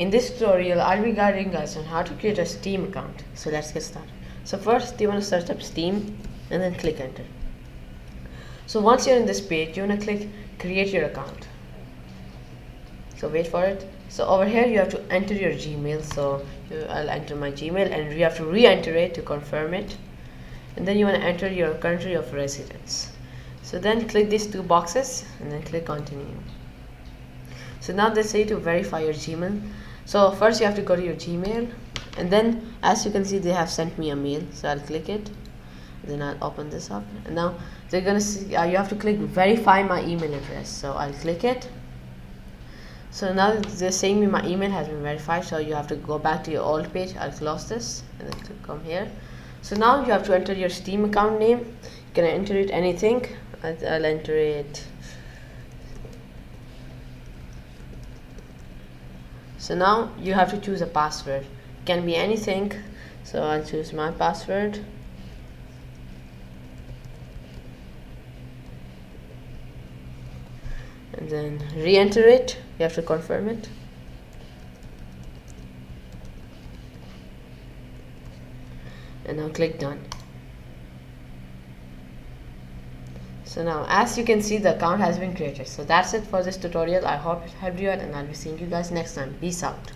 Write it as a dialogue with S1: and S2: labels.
S1: In this tutorial, I'll be guiding us on how to create a Steam account. So let's get started. So first, you want to search up Steam and then click enter. So once you're in this page, you want to click create your account. So wait for it. So over here you have to enter your Gmail. So I'll enter my Gmail and you have to re-enter it to confirm it. And then you want to enter your country of residence. So then click these two boxes and then click continue. So now they say to verify your Gmail. So first you have to go to your Gmail, and then as you can see they have sent me a mail. So I'll click it, then I'll open this up, and now they're gonna see you have to click verify my email address. So I'll click it. So now they're saying me my email has been verified, so you have to go back to your old page. I'll close this and then come here. So now you have to enter your Steam account name. You can enter it anything. I'll enter it. So now you have to choose a password. It can be anything. So I'll choose my password. And then re-enter it. You have to confirm it. And now click done. So now as you can see, the account has been created. So that's it for this tutorial. I hope it helped you out, and I'll be seeing you guys next time. Peace out.